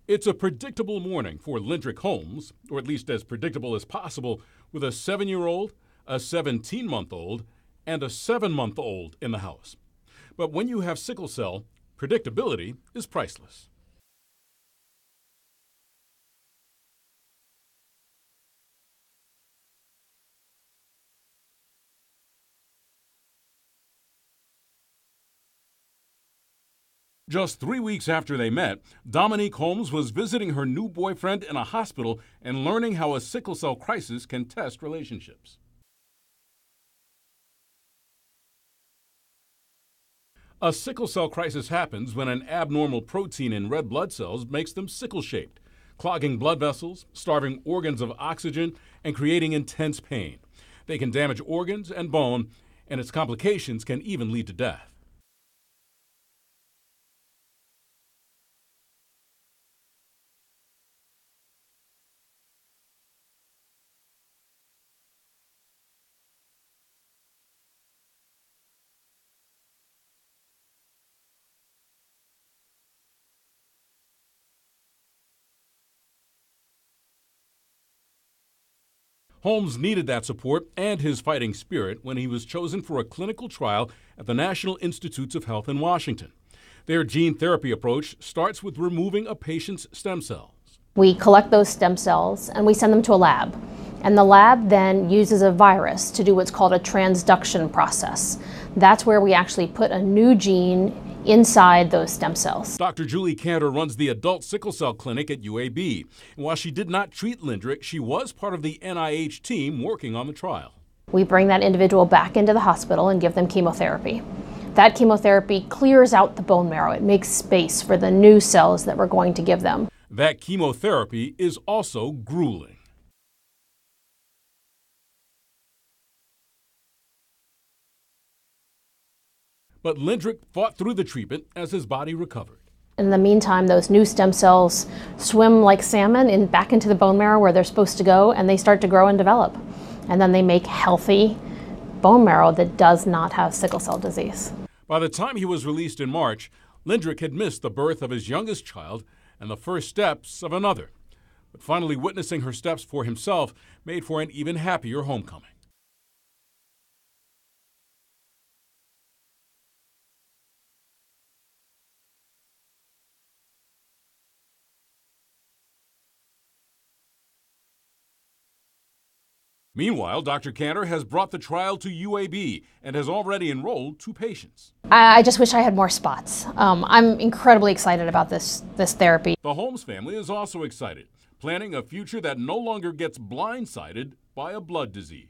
It's a predictable morning for Lindrick Holmes, or at least as predictable as possible, with a 7-year-old, a 17-month-old, and a 7-month-old in the house. But when you have sickle cell, predictability is priceless. Just 3 weeks after they met, Dominique Holmes was visiting her new boyfriend in a hospital and learning how a sickle cell crisis can test relationships. A sickle cell crisis happens when an abnormal protein in red blood cells makes them sickle-shaped, clogging blood vessels, starving organs of oxygen, and creating intense pain. They can damage organs and bone, and its complications can even lead to death. Holmes needed that support and his fighting spirit when he was chosen for a clinical trial at the National Institutes of Health in Washington. Their gene therapy approach starts with removing a patient's stem cells. We collect those stem cells and we send them to a lab. And the lab then uses a virus to do what's called a transduction process. That's where we actually put a new gene inside those stem cells. Dr. Julie Cantor runs the adult sickle cell clinic at UAB. And while she did not treat Lindrick, she was part of the NIH team working on the trial. We bring that individual back into the hospital and give them chemotherapy. That chemotherapy clears out the bone marrow. It makes space for the new cells that we're going to give them. That chemotherapy is also grueling. But Lindrick fought through the treatment as his body recovered. In the meantime, those new stem cells swim like salmon back into the bone marrow where they're supposed to go, and they start to grow and develop. And then they make healthy bone marrow that does not have sickle cell disease. By the time he was released in March, Lindrick had missed the birth of his youngest child and the first steps of another. But finally witnessing her steps for himself made for an even happier homecoming. Meanwhile, Dr. Cantor has brought the trial to UAB and has already enrolled 2 patients. I just wish I had more spots. I'm incredibly excited about this therapy. The Holmes family is also excited, planning a future that no longer gets blindsided by a blood disease.